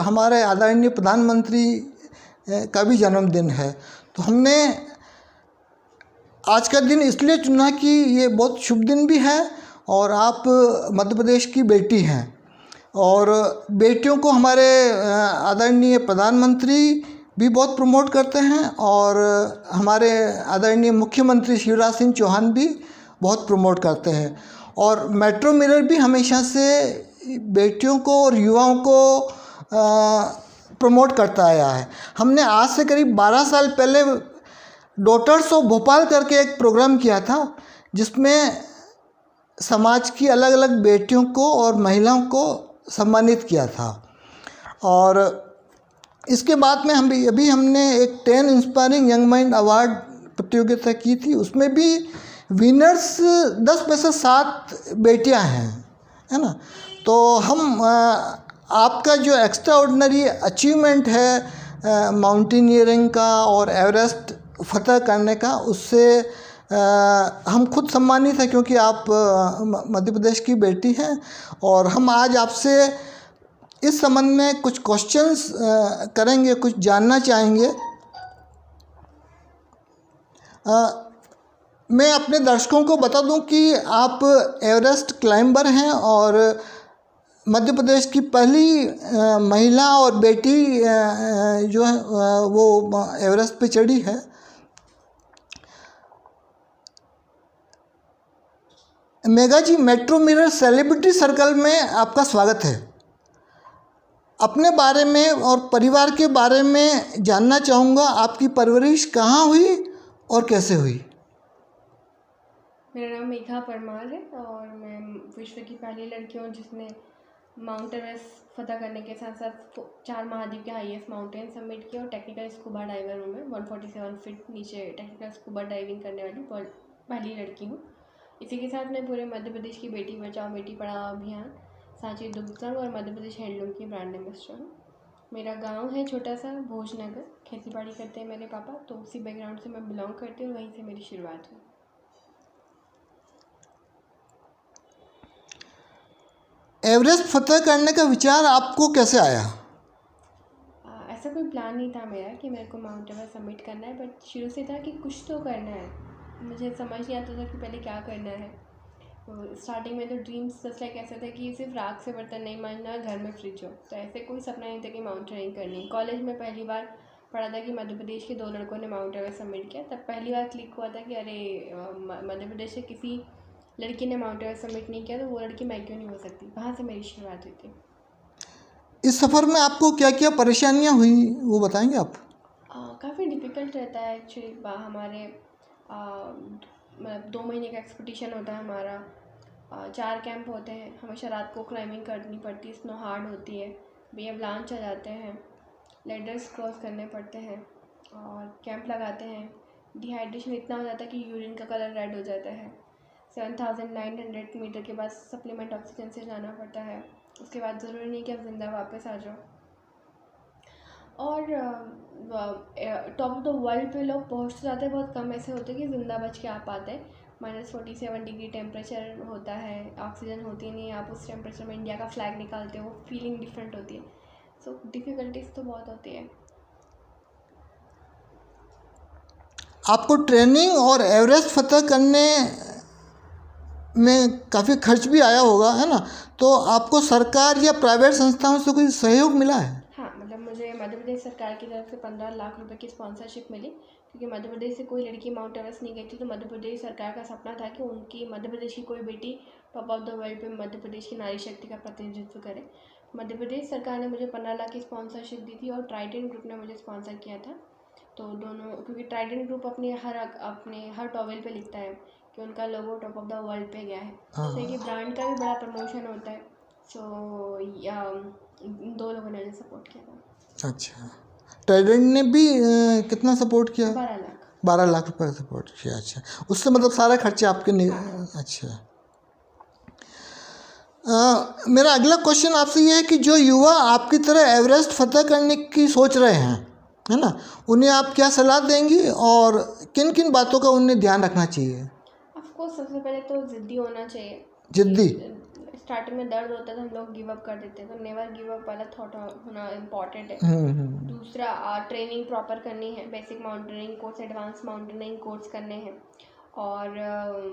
हमारे आदरणीय प्रधानमंत्री का भी जन्मदिन है। तो हमने आज का दिन इसलिए चुना कि ये बहुत शुभ दिन भी है और आप मध्य प्रदेश की बेटी हैं और बेटियों को हमारे आदरणीय प्रधानमंत्री भी बहुत प्रमोट करते हैं और हमारे आदरणीय मुख्यमंत्री शिवराज सिंह चौहान भी बहुत प्रमोट करते हैं। और मेट्रो मिरर भी हमेशा से बेटियों को और युवाओं को प्रमोट करता आया है। हमने आज से करीब 12 साल पहले डॉटर्स ऑफ भोपाल करके एक प्रोग्राम किया था जिसमें समाज की अलग अलग बेटियों को और महिलाओं को सम्मानित किया था। और इसके बाद में हमने एक 10 इंस्पायरिंग यंग माइंड अवार्ड प्रतियोगिता की थी। उसमें भी विनर्स 10 में से 7 बेटियां हैं, है ना। तो हम आपका जो एक्स्ट्रा ऑर्डिनरी अचीवमेंट है माउंटेनियरिंग का और एवरेस्ट फतह करने का, उससे हम खुद सम्मानित हैं क्योंकि आप मध्य प्रदेश की बेटी हैं। और हम आज आपसे इस संबंध में कुछ क्वेश्चंस करेंगे, कुछ जानना चाहेंगे। मैं अपने दर्शकों को बता दूं कि आप एवरेस्ट क्लाइंबर हैं और मध्य प्रदेश की पहली महिला और बेटी जो है वो एवरेस्ट पे चढ़ी है। मेघा जी, मेट्रो मिरर सेलिब्रिटी सर्कल में आपका स्वागत है। अपने बारे में और परिवार के बारे में जानना चाहूँगा। आपकी परवरिश कहाँ हुई और कैसे हुई? मेरा नाम मेघा परमार है और मैं विश्व की पहली लड़की हूँ जिसने माउंट एवरेस्ट फतह करने के साथ साथ 4 महाद्वीप के हाईएस्ट माउंटेन सबमिट किया और टेक्निकल स्कूबा डाइवर हूँ मैं। 147 फीट नीचे टेक्निकल स्कूबा डाइविंग करने वाली पहली लड़की हूँ। इसी के साथ मैं पूरे मध्य प्रदेश की बेटी बचाओ बेटी पढ़ाओ अभियान, सांची दुग्ध संघ और मध्य प्रदेश हैंडलूम की ब्रांड एम्बेसडर हूँ। मेरा गांव है छोटा सा भोजनगर, खेती बाड़ी करते हैं मेरे पापा, तो उसी बैकग्राउंड से मैं बिलोंग करती हूँ, वहीं से मेरी शुरुआत हुई। एवरेस्ट फतह करने का विचार आपको कैसे आया? ऐसा कोई प्लान नहीं था मेरा कि मेरे को माउंट एवरेस्ट सबमिट करना है, बट शुरू से था कि कुछ तो करना है। मुझे समझ नहीं आता था कि पहले क्या करना है। तो स्टार्टिंग में तो ड्रीम्स जस्ट लाइक ऐसे थे कि सिर्फ राख से बर्तन नहीं मांजना, घर में फ्रिज हो, तो ऐसे कोई सपना नहीं था कि माउंटेनियरिंग करनी है। कॉलेज में पहली बार पढ़ा था कि मध्य प्रदेश के 2 लड़कों ने माउंट एवरेस्ट सबमिट किया, तब पहली बार क्लिक हुआ था कि अरे मध्य प्रदेश से किसी लड़की ने माउंट एवरेस्ट सबमिट नहीं किया तो वो लड़की मैं क्यों नहीं हो सकती। वहाँ से मेरी शुरुआत हुई थी। इस सफ़र में आपको क्या क्या परेशानियाँ हुई वो बताएंगे आप? काफ़ी डिफ़िकल्ट रहता है एक्चुअली। हमारे मतलब 2 महीने का एक्सपेडिशन होता है हमारा। 4 कैंप होते हैं, हमेशा रात को क्लाइंबिंग करनी पड़ती है, स्नो हार्ड होती है, अवलांच आ जाते हैं, लेडर्स क्रॉस करने पड़ते हैं और कैंप लगाते हैं। डिहाइड्रेशन इतना हो जाता है कि यूरिन का कलर रेड हो जाता है। 7900 मीटर के बाद सप्लीमेंट ऑक्सीजन से जाना पड़ता है। उसके बाद ज़रूरी नहीं कि आप जिंदा वापस आ जाओ। और टॉप ऑफ द वर्ल्ड पे लोग पहुँच जाते हैं, बहुत कम ऐसे होते हैं कि ज़िंदा बच के आ पाते हैं। -47 डिग्री टेम्परेचर होता है, ऑक्सीजन होती नहीं, आप उस टेम्परेचर में इंडिया का फ्लैग निकालते हो, फीलिंग डिफरेंट होती है। सो डिफ़िकल्टीज तो बहुत होती है। आपको ट्रेनिंग और एवरेस्ट फतह करने में काफ़ी खर्च भी आया होगा, है ना। तो आपको सरकार या प्राइवेट संस्थाओं से कोई सहयोग मिला है? हाँ, मतलब मुझे मध्य प्रदेश सरकार की तरफ से 15 लाख रुपए की स्पॉन्सरशिप मिली, क्योंकि मध्य प्रदेश से कोई लड़की माउंट एवरेस्ट नहीं गई थी। तो मध्य प्रदेश सरकार का सपना था कि उनकी मध्य प्रदेश की कोई बेटी टॉप ऑफ द वर्ल्ड पे मध्य प्रदेश की नारी शक्ति का प्रतिनिधित्व करे। मध्य प्रदेश सरकार ने मुझे 15 लाख की स्पॉन्सरशिप दी थी और ट्राइडेंट ग्रुप ने मुझे स्पॉन्सर किया था। तो दोनों, क्योंकि ट्राइडेंट ग्रुप अपने हर टॉवेल पे लिखता है कि उनका लोगो टॉप ऑफ द वर्ल्ड पे गया है, तो ये ब्रांड का भी बड़ा प्रमोशन होता है। सो 2 लोगों ने मुझे सपोर्ट किया था। अच्छा, ट्राइडेंट ने भी कितना सपोर्ट किया? 12 लाख रुपए सपोर्ट किया। अच्छा, उससे मतलब सारे खर्चे आपके नहीं? अच्छा। मेरा अगला क्वेश्चन आपसे ये है कि जो युवा आपकी तरह एवरेस्ट फतह करने की सोच रहे हैं, है ना, उन्हें आप क्या सलाह देंगी और किन किन बातों का उन्हें ध्यान रखना चाहिए? ऑफकोर्स सबसे पहले तो ज़िद्दी होना चाहिए। जिद्दी? स्टार्टिंग में दर्द होता है तो हम लोग गिव अप कर देते हैं, तो नेवर गिव अप वाला थॉट होना इम्पॉर्टेंट है। दूसरा, ट्रेनिंग प्रॉपर करनी है, basic mountaining course, advance mountaining course करने हैं, और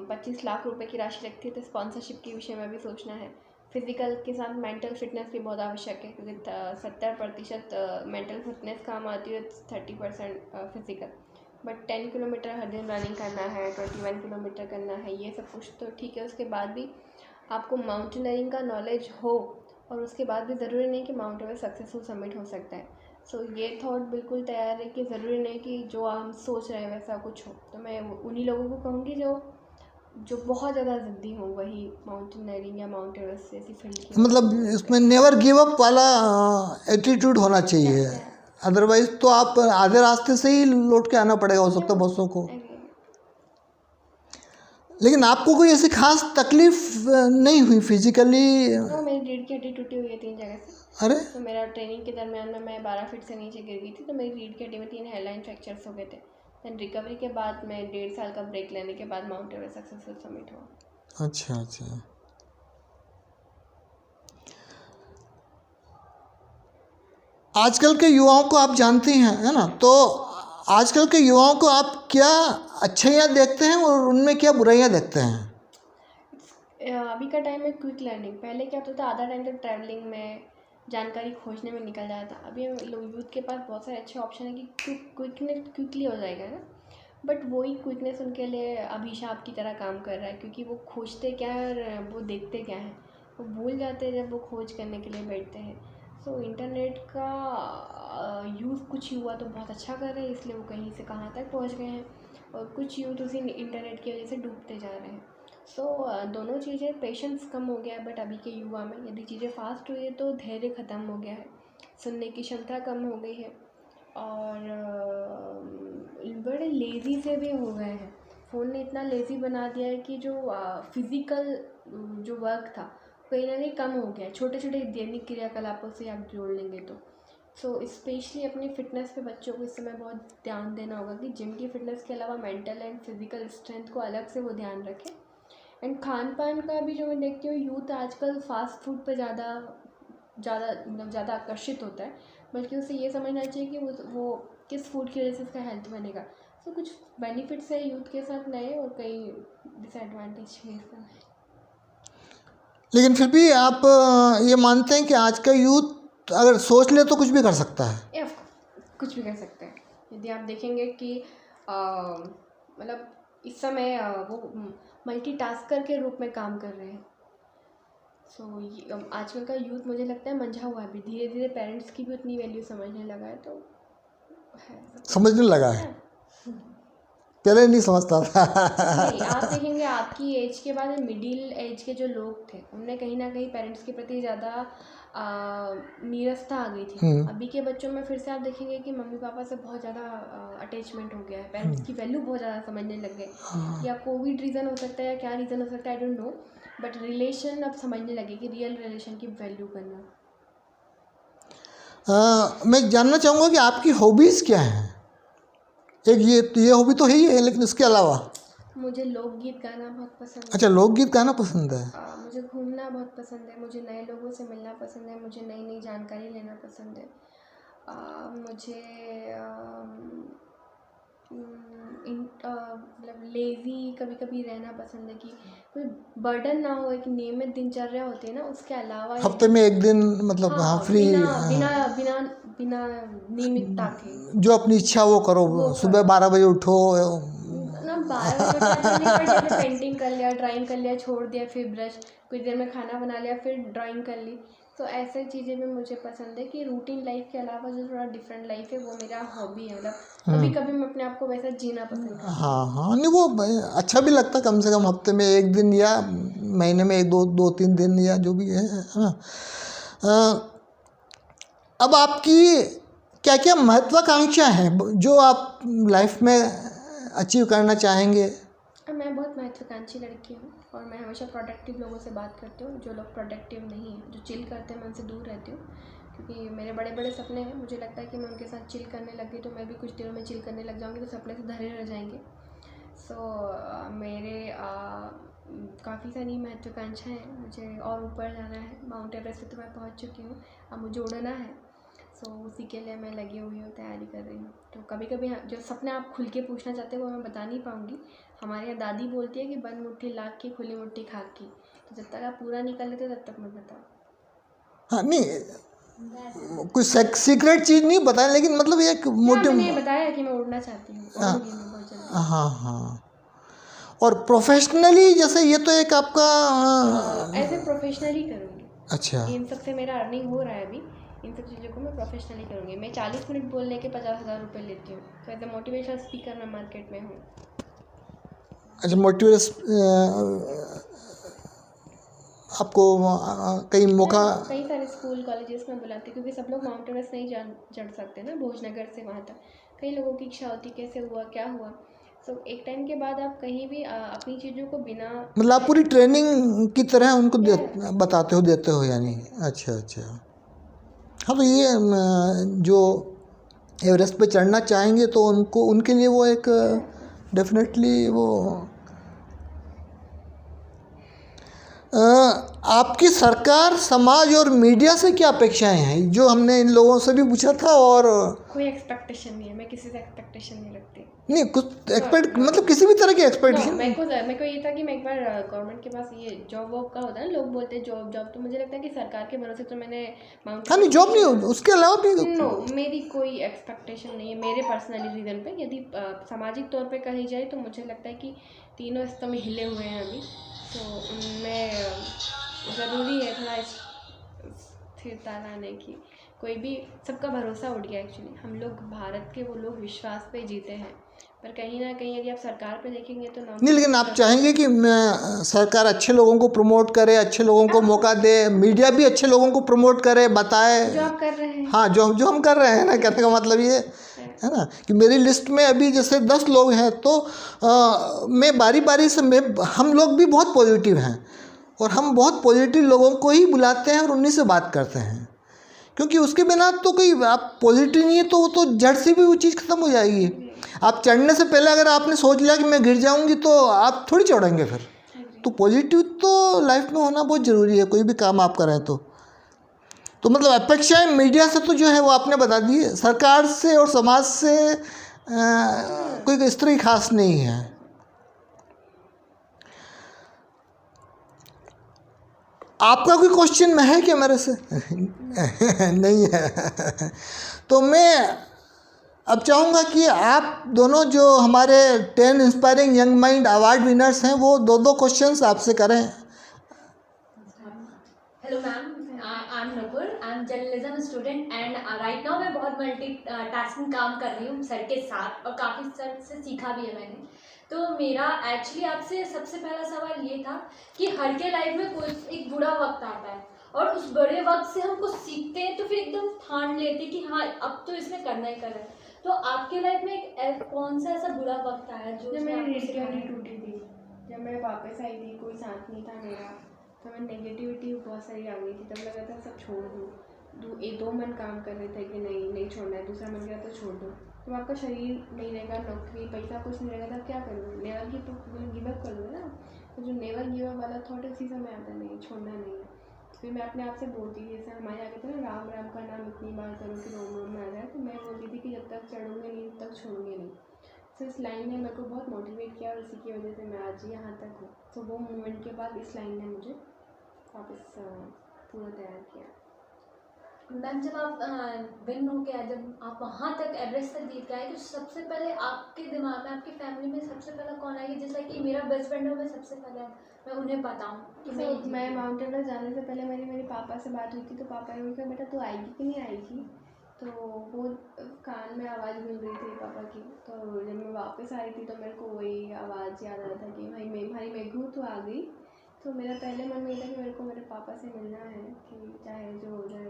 25 लाख रुपए की राशि लगती है, तो स्पॉन्सरशिप के विषय में भी सोचना है। फिज़िकल के साथ मेंटल फिटनेस भी बहुत आवश्यक है, क्योंकि 70% मेंटल फिटनेस काम आती है, 30% फिज़िकल। बट 10 किलोमीटर हर दिन रनिंग करना है, 21 किलोमीटर करना है, ये सब कुछ तो ठीक है। उसके बाद भी आपको माउंटेनियरिंग का नॉलेज हो, और उसके बाद भी ज़रूरी नहीं कि माउंट एवरेस्ट सक्सेसफुल सबमिट हो सकता है। सो ये थॉट बिल्कुल तैयार है कि ज़रूरी नहीं कि जो हम सोच रहे हैं वैसा कुछ हो। तो मैं उन्हीं लोगों को कहूँगी जो बहुत ज़्यादा ज़िद्दी हों, वही माउंटेनियरिंग या माउंट एवरेस्ट जैसी फील्ड की। मतलब इसमें नेवर गिव अप वाला एटीट्यूड होना चाहिए, अदरवाइज तो आप आधे रास्ते से ही लौट के आना पड़ेगा हो सकता है बसों को। लेकिन आपको कोई ऐसी खास तकलीफ नहीं हुई फिजिकली? तो मेरी रीढ़ की हड्डी टूटी हुई है 3 जगह से। अरे तो मेरा ट्रेनिंग के दरमियान में मैं 12 फीट से नीचे गिर गई थी, तो मेरी रीढ़ की हड्डी में 3 हेयरलाइन फ्रैक्चर्स हो गए थे। देन रिकवरी के बाद मैं 1.5 साल का ब्रेक लेने के बाद माउंट एवरेस्ट सक्सेसफुल सबमिट हुआ। अच्छा अच्छा। आजकल के युवाओं को आप जानती हैं, है ना, तो आजकल के युवाओं को आप क्या अच्छाइयाँ देखते हैं और उनमें क्या बुराइयाँ देखते हैं? अभी का टाइम है क्विक लर्निंग। पहले क्या होता था, आधा टाइम तो ट्रैवलिंग में, जानकारी खोजने में निकल जाता था। अभी लोग यूथ के पास बहुत सारे अच्छे ऑप्शन है कि क्विकली हो जाएगा ना। बट वही क्विकनेस उनके लिए अभिशाप की तरह काम कर रहा है, क्योंकि वो खोजते क्या है और वो देखते क्या है, वो भूल जाते हैं जब वो खोज करने के लिए बैठते हैं। सो इंटरनेट का यूज़ कुछ युवा तो बहुत अच्छा कर रहे हैं, इसलिए वो कहीं से कहाँ तक पहुँच गए हैं, और कुछ यूथ उसी इंटरनेट की वजह से डूबते जा रहे हैं। सो दोनों चीज़ें, पेशेंस कम हो गया है, बट अभी के युवा में यदि चीज़ें फास्ट हुई है तो धैर्य ख़त्म हो गया है, सुनने की क्षमता कम हो गई है, और बड़े लेज़ी से भी हो गए हैं। फ़ोन ने इतना लेज़ी बना दिया है कि जो फिज़िकल जो वर्क था कहीं ना कहीं कम हो गया है, छोटे छोटे दैनिक क्रियाकलापों से आप जोड़ लेंगे तो। सो स्पेशली अपनी फ़िटनेस पे बच्चों को इस समय बहुत ध्यान देना होगा कि जिम की फ़िटनेस के अलावा मेंटल एंड फिज़िकल स्ट्रेंथ को अलग से वो ध्यान रखें। एंड खान पान का भी जो मैं देखती हूँ, यूथ आजकल फास्ट फूड पे ज़्यादा आकर्षित होता है, बल्कि उसे ये समझना चाहिए कि वो किस फूड की वजह से उसका हेल्थ बनेगा। तो कुछ बेनिफिट्स है यूथ के साथ नए, और कई डिसएडवांटेज भी हैं। लेकिन फिर भी आप ये मानते हैं कि आज का यूथ अगर सोच ले तो कुछ भी कर सकता है? कुछ भी कर सकते हैं। यदि आप देखेंगे कि मतलब इस समय वो मल्टीटास्कर के रूप में काम कर रहे हैं। सो आजकल का यूथ मुझे लगता है मंझा हुआ है, अभी धीरे धीरे पेरेंट्स की भी उतनी वैल्यू समझने लगा है, तो है। समझने लगा है, पहले नहीं समझता था। नहीं, आप देखेंगे आपकी एज के बाद मिडिल एज के जो लोग थे, उनमें कहीं ना कहीं पेरेंट्स के प्रति ज़्यादा नीरसता आ गई थी। अभी के बच्चों में फिर से आप देखेंगे कि मम्मी पापा से बहुत ज़्यादा अटैचमेंट हो गया है, पेरेंट्स की वैल्यू बहुत ज़्यादा समझने लग गए। या कोविड रीज़न हो सकता है या क्या रीज़न हो सकता है, I don't know, but relation अब समझने लगे कि रियल रिलेशन की वैल्यू करना। मैं जानना चाहूँगा कि आपकी हॉबीज़ क्या हैं? एक ये हॉबी तो है ही है, लेकिन इसके अलावा? मुझे लोकगीत गाना बहुत पसंद है। अच्छा, लोकगीत गाना पसंद है। मुझे घूमना बहुत पसंद है, मुझे नए लोगों से मिलना पसंद है, मुझे नई नई जानकारी लेना पसंद है। मुझे मतलब लेज़ी कभी कभी रहना पसंद है, कि कोई बर्डन ना हो, एक नियमित दिनचर्या होती है ना, उसके अलावा हफ्ते में एक दिन, मतलब हाँ, फ्री, बिना बिना बिना बिना नियमितता के जो अपनी इच्छा वो करो। सुबह 12 बजे उठो ना, 12 बजे उठना नहीं, पर जैसे पेंटिंग कर लिया, ड्राइंग कर लिया, छोड़ दिया, फिर ब्रश, कुछ देर में खाना बना लिया, फिर ड्राइंग कर ली। तो ऐसे चीज़ें भी मुझे पसंद है, कि रूटीन लाइफ के अलावा जो थोड़ा डिफरेंट लाइफ है वो मेरा हॉबी है। मतलब कभी कभी मैं अपने आप को वैसा जीना पसंद करती हूँ। हाँ, नहीं वो अच्छा भी लगता, कम से कम हफ्ते में एक दिन या महीने में 2-3 दिन या जो भी है ना। अब आपकी क्या क्या महत्वाकांक्षा है जो आप लाइफ में अचीव करना चाहेंगे? मैं बहुत महत्वाकांक्षी लड़की हूँ, और मैं हमेशा प्रोडक्टिव लोगों से बात करती हूँ। जो लोग प्रोडक्टिव नहीं हैं, जो चिल करते हैं, मैं उनसे दूर रहती हूँ, क्योंकि मेरे बड़े बड़े सपने हैं। मुझे लगता है कि मैं उनके साथ चिल करने लग गई तो मैं भी कुछ दिनों में चिल करने लग जाऊँगी, तो सपने से धरे रह जाएंगे। सो मेरे काफ़ी सारी महत्वाकांक्षाएँ हैं, मुझे और ऊपर जाना है। माउंट एवरेस्ट पे तो मैं पहुँच चुकी हूँ, अब मुझे उड़ना है। सो उसी के लिए मैं लगी हुई हूँ, तैयारी कर रही हूँ। तो कभी कभी जो सपने आप खुल के पूछना चाहते हो वो मैं बता नहीं पाऊँगी। हमारे यहाँ दादी बोलती है कि बंद मुट्ठी लाख की, खुली मुट्ठी खाक की। तो जब तक आप पूरा नहीं कर लेते तब तक मत बताओ। हाँ नहीं, कोई सीक्रेट चीज़ नहीं बताया, लेकिन मतलब एक हाँ, मोटिव। मैंने बताया कि मैं उड़ना चाहती हूँ, उड़ूंगी मैं बहुत जल्दी। हाँ हाँ। और प्रोफेशनली जैसे ये तो एक आपका एज ए प्रोफेशनली करूँगी। अच्छा इन सब से मेरा अर्निंग हो रहा है अभी, इन सब चीज़ों को मैं प्रोफेशनली करूँगी। मैं 40 मिनट बोलने के 50,000 रुपये लेती हूँ। तो एज ए मोटिवेशनल स्पीकर मैं मार्केट में हूँ। अच्छा मोटिवेट आपको कई मौका। कई सारे स्कूल कॉलेजेस में बुलाती हूँ, क्योंकि सब लोग माउंट एवरेस्ट नहीं चढ़ सकते ना, भोजनगर से वहाँ तक। कई लोगों की इच्छा होती कैसे हुआ, क्या हुआ। सो एक टाइम के बाद आप कहीं भी अपनी चीज़ों को बिना मतलब आप पूरी ट्रेनिंग की तरह उनको बताते हो, देते हो यानी। अच्छा अच्छा। हाँ तो ये जो एवरेस्ट पे चढ़ना चाहेंगे तो उनको, उनके लिए वो एक डेफिनेटली वो आपकी सरकार, समाज और मीडिया से क्या अपेक्षाएं हैं, जो हमने इन लोगों से भी पूछा था। और कोई एक्सपेक्टेशन नहीं है, मैं किसी से एक्सपेक्टेशन नहीं रखती। नहीं कुछ एक्सपेक्ट मतलब किसी भी तरह की एक्सपेक्टेशन। मेरे को ये था कि मैं एक बार गवर्नमेंट के पास, ये जॉब वॉब का होता है ना, लोग बोलते हैं जॉब जॉब, तो मुझे लगता है कि सरकार के भरोसे तो मैंने हाँ नहीं जॉब नहीं, उसके अलावा भी नो, मेरी कोई एक्सपेक्टेशन नहीं है मेरे पर्सनली रीज़न पे। यदि सामाजिक तौर पे कही जाए तो मुझे लगता है कि तीनों स्तंभ हिले हुए हैं अभी, तो उनमें ज़रूरी है थोड़ा स्थिरता लाने की। कोई भी, सबका भरोसा उठ गया एक्चुअली। हम लोग भारत के वो लोग विश्वास पे जीते हैं, पर कहीं ना कहीं यदि आप सरकार पे देखेंगे तो नहीं, लेकिन आप चाहेंगे कि सरकार अच्छे लोगों को प्रमोट करे, अच्छे लोगों को मौका दे, मीडिया भी अच्छे लोगों को प्रमोट करे, बताए। जो आप कर रहे हैं। हाँ जो हम कर रहे हैं ना, कहने का मतलब ये है ना कि मेरी लिस्ट में अभी जैसे 10 लोग हैं, तो मैं बारी बारी से हम लोग भी बहुत पॉजिटिव हैं, और हम बहुत पॉजिटिव लोगों को ही बुलाते हैं और उन्हीं से बात करते हैं, क्योंकि उसके बिना तो कोई, आप पॉजिटिव नहीं है तो वो तो जड़ से भी वो चीज़ ख़त्म हो जाएगी। आप चढ़ने से पहले अगर आपने सोच लिया कि मैं गिर जाऊंगी, तो आप थोड़ी चढ़ेंगे फिर। तो पॉजिटिव तो लाइफ में होना बहुत ज़रूरी है, कोई भी काम आप करें तो मतलब अपेक्षाएं मीडिया से तो जो है वो आपने बता दी, सरकार से और समाज से कोई इस तरह की खास नहीं है। आपका कोई क्वेश्चन में है क्या मेरे से? नहीं है। तो मैं अब चाहूँगा कि आप दोनों जो हमारे 10 inspiring young mind award winners हैं, वो दो क्वेश्चंस आपसे करें। Hello ma'am, I am Nupur, I am journalism student and right now मैं बहुत मल्टी टास्किंग काम कर रही हूँ सर के साथ, और काफ़ी सर से सीखा भी है मैंने। तो मेरा एक्चुअली आपसे सबसे पहला सवाल ये था कि हर के लाइफ में कोई एक बुरा वक्त आता है, और उस बुरे वक्त से हम कुछ सीखते हैं, तो फिर एकदम ठान लेते हैं कि हाँ अब तो इसमें करना ही करना है। तो आपके लाइफ में एक कौन सा ऐसा बुरा वक्त आया जो जब मेरी रिश्तेदारी टूटी थी, जब मैं वापस आई थी, कोई साथ नहीं था मेरा, तो मैं नेगेटिविटी बहुत सारी आ गई थी। तब लगा था सब छोड़ दूँ। दो मन काम कर रहे थे कि नहीं छोड़ना है, दूसरा मन करा तो छोड़ दो। तो आपका शरीर नहीं रहेगा, नौकरी पैसा कुछ नहीं रहेगा, तब क्या करूँगी? नेवर गिव अप कर दूँगा ना। तो जो नेवर गिव अप वाला थॉट उसी समय आता नहीं, छोड़ना नहीं है। फिर मैं अपने आप से बोलती थी, जैसे हमारे आगे था ना, राम राम का नाम इतनी बार करो कि रोम रोम में आ जाए। तो मैं बोलती थी कि जब तक चढ़ूँगी नहीं तब तक छोड़ूंगी नहीं। तो इस लाइन ने मेरे को बहुत मोटिवेट किया, और इसी की वजह से मैं आज यहाँ तक हूँ। तो वो मोमेंट के बाद इस लाइन ने मुझे वापस पूरा तैयार किया। मैम जब आप विन हो के आए, जब आप वहाँ तक एवरेस्ट तक जीत के आए, तो सबसे पहले आपके दिमाग में, आपकी फैमिली में सबसे पहला कौन आएगी जिसका कि मेरा बेस्ट फ्रेंड हो, मैं सबसे पहले मैं उन्हें बताऊँ कि मैं माउंट एवरेस्ट जाने से पहले मेरे पापा से बात हुई थी। तो पापा ने मुझे, बेटा तू आएगी कि नहीं आएगी? तो वो कान में आवाज़ मिल रही थी पापा की। तो जब मैं वापस आई थी तो मेरे को वही आवाज़ याद आ रहा था कि भाई मेघू तो आ गई। तो मेरा पहले मन में था कि मेरे को मेरे पापा से मिलना है, कि चाहे जो हो जाए।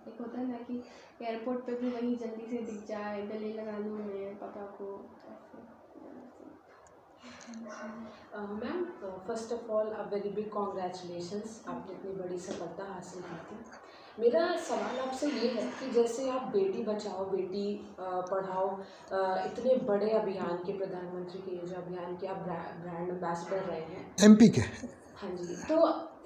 एक होता है ना कि एयरपोर्ट पे भी वही जल्दी से दिख जाए, गले लगा लूँ मैं पापा को। Ma'am first of all a very big congratulations, आपने इतनी बड़ी सफलता हासिल की थी। मेरा सवाल आपसे ये है कि जैसे आप बेटी बचाओ बेटी पढ़ाओ इतने बड़े अभियान के, प्रधानमंत्री के ये जो अभियान के आप ब्रांड एम्बेसडर रहे हैं एमपी के। हाँ जी, तो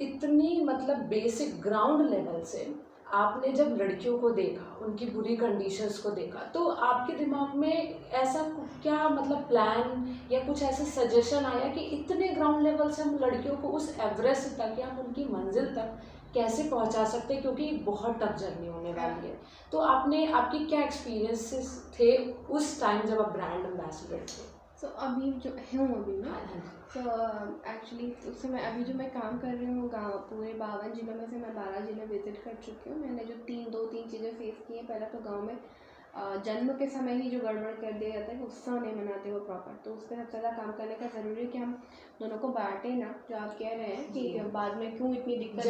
इतनी मतलब बेसिक ग्राउंड लेवल से आपने जब लड़कियों को देखा, उनकी बुरी कंडीशंस को देखा, तो आपके दिमाग में ऐसा क्या मतलब प्लान या कुछ ऐसा सजेशन आया कि इतने ग्राउंड लेवल से हम लड़कियों को उस एवरेस्ट तक या हम उनकी मंजिल तक कैसे पहुंचा सकते हैं, क्योंकि बहुत टफ जर्नी होने वाली है। तो आपकी क्या एक्सपीरियंसेस थे उस टाइम जब आप ब्रांड एम्बेसडर थे? सो अभी जो हूँ अभी मैं, तो एक्चुअली उस समय अभी जो मैं काम कर रही हूँ गाँव, पूरे 52 जिलों में से मैं 12 जिले विजिट कर चुकी हूँ। मैंने जो दो तीन चीज़ें फेस की हैं। पहला तो गांव में जन्म के समय ही जो गड़बड़ कर दिया जाता है कि उत्सव नहीं मनाते वो प्रॉपर, तो उस पर सबसे ज़्यादा काम करने का ज़रूरी है कि हम दोनों को बांटे ना, जो आप कह रहे हैं कि बाद में क्यों इतनी दिक्कत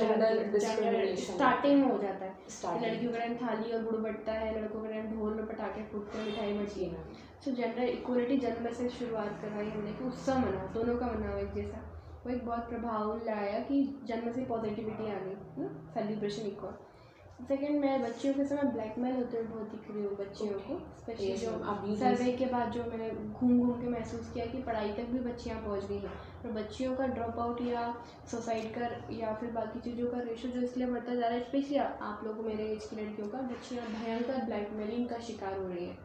स्टार्टिंग में हो जाता है। लड़कियों का टाइम थाली और गुड़ बटता है, लड़कों का टाइम ढोल में पटाखे फूटते हैं, मिठाई बचती है। सो जेंडर इक्वलिटी जन्म से शुरुआत करवाई हमने कि उत्सव मनाओ, दोनों का मनाओ एक जैसा। वो एक बहुत प्रभाव लाया कि जन्म से पॉजिटिविटी आ गई, सेलिब्रेशन इक्वल। सेकेंड, मैं बच्चियों के समय ब्लैकमेल होते हुए बहुत दिख रही हूँ बच्चियों को, स्पेशली जो सर्वे के बाद जो मैंने घूम के महसूस किया कि पढ़ाई तक भी बच्चियाँ पहुँच गई हैं, और बच्चियों का ड्रॉप आउट या सुसाइड का या फिर बाकी चीज़ों का रेशो जो इसलिए बढ़ता जा रहा है, स्पेशली आप लोगों मेरे एज की लड़कियों का, बच्चियाँ भयंकर ब्लैकमेलिंग का शिकार हो रही है।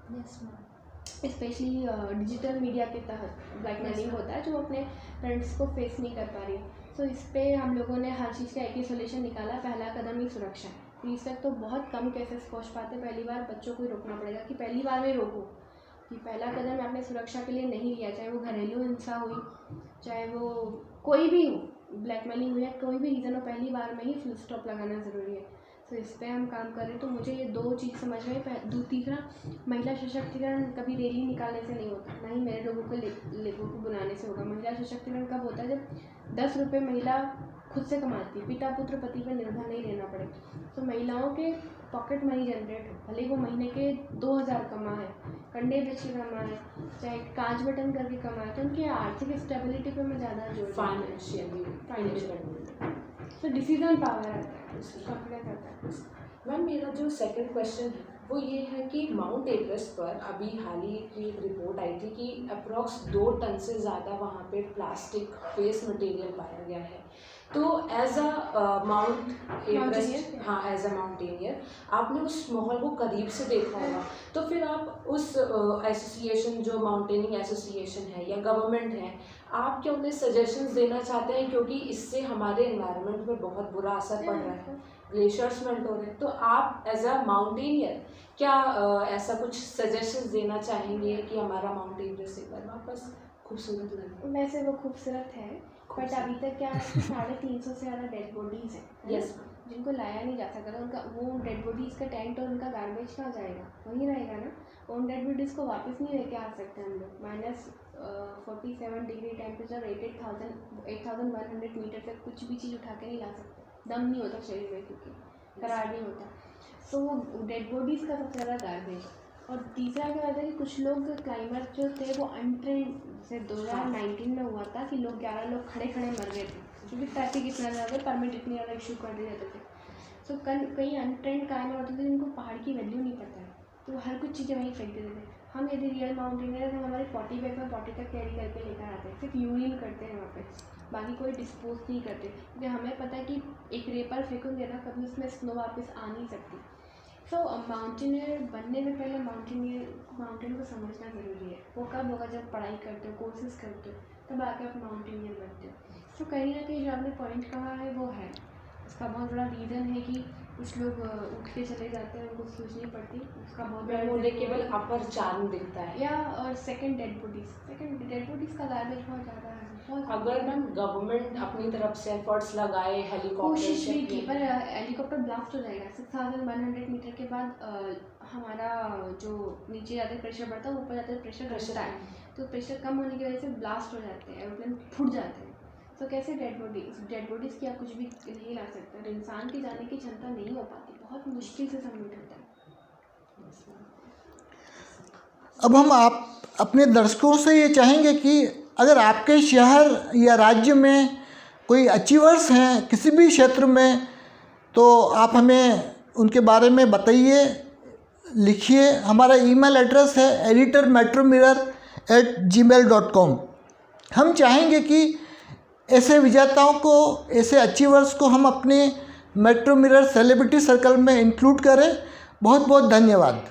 स्पेशली डिजिटल मीडिया के तहत ब्लैकमेलिंग होता है जो अपने पेरेंट्स को फेस नहीं कर पा रही है। सो इस पर हम लोगों ने हर चीज़ का एक ही सोल्यूशन निकाला। पहला कदम ही सुरक्षा है। फीस तक तो बहुत कम केसेस पहुंच पाते, पहली बार बच्चों को ही रोकना पड़ेगा कि पहली बार में रोको कि पहला कदम आपने सुरक्षा के लिए नहीं लिया, चाहे वो घरेलू हिंसा हुई, चाहे वो कोई भी हो, ब्लैकमेलिंग हुई है, कोई भी रीज़न हो, पहली बार में ही फुल स्टॉप लगाना ज़रूरी है। तो इस पर हम काम कर रहे हैं। तो मुझे ये 2 चीज़ समझ में। तीसरा, महिला सशक्तिकरण कभी रैली निकालने से नहीं होता, ना ही मेरे लोगों को बुलाने से होगा। महिला सशक्तिकरण कब होता है? जब 10 रुपये महिला खुद से कमाती है, पिता पुत्र पति पर निर्भर नहीं रहना पड़े। तो महिलाओं के पॉकेट मनी जनरेट हो, भले वो महीने के 2000 कमाए, कंडे बेच के कमाए, चाहे कांच बटन करके कमाए, तो उनकी आर्थिक स्टेबिलिटी पे मैं ज़्यादा जोर फाइनेंशियल तो डिसीजन पावर आता है, कॉन्फिडेंस आता है। मैम, मेरा जो सेकंड क्वेश्चन है वो ये है कि माउंट एवरेस्ट पर अभी हाल ही की एक रिपोर्ट आई थी कि अप्रॉक्स 2 टन से ज़्यादा वहाँ पे प्लास्टिक वेस्ट मटेरियल पाया गया है। तो एज अ माउंट एवरेस्ट, हाँ, एज अ माउंटेनियर आपने उस माहौल को करीब से देखा होगा, तो फिर आप उस एसोसिएशन, जो माउंटेनिंग एसोसिएशन है या गवर्नमेंट है, आप क्या उन्हें सजेशंस देना चाहते हैं? क्योंकि इससे हमारे एनवायरनमेंट में बहुत बुरा असर पड़ रहा है, ग्लेशियर्स मेल्ट हो रहे हैं। तो आप एज अ माउंटेनियर क्या ऐसा कुछ सजेशंस देना चाहेंगे कि हमारा माउंट एवरेस्ट एक बार वापस खूबसूरत लगे? वैसे वो खूबसूरत है, बट अभी तक क्या है कि 350 से ज़्यादा डेड बॉडीज़ हैं। यस, जिनको लाया नहीं जा सकता। उनका वो डेड बॉडीज़ का टेंट और उनका गार्बेज कहाँ जाएगा? वहीं रहेगा ना। उन डेड बॉडीज़ को वापस नहीं लेके आ सकते हम लोग। -47 डिग्री टेम्परेचर, 8100 मीटर तक कुछ भी चीज़ उठा के नहीं ला सकते, दम नहीं होता शरीर में, क्योंकि करार नहीं होता। सो डेड बॉडीज़ का सबसे ज़्यादा गार्बेज। और तीसरा क्या होता है कि कुछ लोग क्लाइंबर जो थे वो अनट्रेंड, से 2019 में हुआ था कि 11 लोग खड़े मर गए थे, क्योंकि ट्रैफिक इतना ज़्यादा, परमिट इतनी ज़्यादा इशू कर दिए जाते थे। सो कई अनट्रेंड क्लाइंबर होते थे जिनको पहाड़ की वैल्यू नहीं पता है, तो हर कुछ चीज़ें वहीं फेंक देते थे। हम यदि रियल माउंटेनियर हैं, हमारे 40 बैग में 40 तक कैरी करके लेकर आते हैं, सिर्फ यूरिन करते हैं वहाँ पे, बाकी कोई डिस्पोज नहीं करते, क्योंकि हमें पता है कि एक रेपर फेंकूंगे ना, कभी उसमें स्नो वापस आ नहीं सकती। सो माउंटेनियर बनने में पहले माउंटेन को समझना ज़रूरी है। वो कब होगा? जब पढ़ाई करते हो, कोर्सेज करते हो, तब आके आप माउंटेनियर बनते हो। सो कहीं ना कहीं जो आपने पॉइंट कहा है वो है, उसका बहुत बड़ा रीज़न है कि कुछ लोग उठ के चले जाते हैं, उनको सोच नहीं पड़ती। उसका बहुत बड़ा उन्हें केवल अपर चार्म दिखता है। या और सेकंड डेड बॉडीज़ का गार्बेज बहुत ज़्यादा है। अगर मैम गवर्नमेंट अपनी तरफ से एफर्ट्स लगाए, हेलीकॉप्टर कोशिश भी की, पर हेलीकॉप्टर ब्लास्ट हो जाएगा 6100 मीटर के बाद। हमारा जो नीचे जाते प्रेशर बढ़ता है, ऊपर जाते प्रेशर घटता है, तो प्रेशर कम होने की वजह से ब्लास्ट हो जाते हैं, एरोप्लेन फूट जाते हैं। तो कैसे डेड बॉडीज़ की आप कुछ भी नहीं ला सकते, और इंसान की जाने की क्षमता नहीं हो पाती, बहुत मुश्किल से सबमिट होता है। अब हम आप अपने दर्शकों से ये चाहेंगे कि अगर आपके शहर या राज्य में कोई अचीवर्स हैं किसी भी क्षेत्र में, तो आप हमें उनके बारे में बताइए, लिखिए। हमारा ईमेल एड्रेस है editormetromirror@gmail.com। हम चाहेंगे कि ऐसे विजेताओं को, ऐसे अचीवर्स को हम अपने मेट्रो मिरर सेलिब्रिटी सर्कल में इंक्लूड करें। बहुत बहुत धन्यवाद।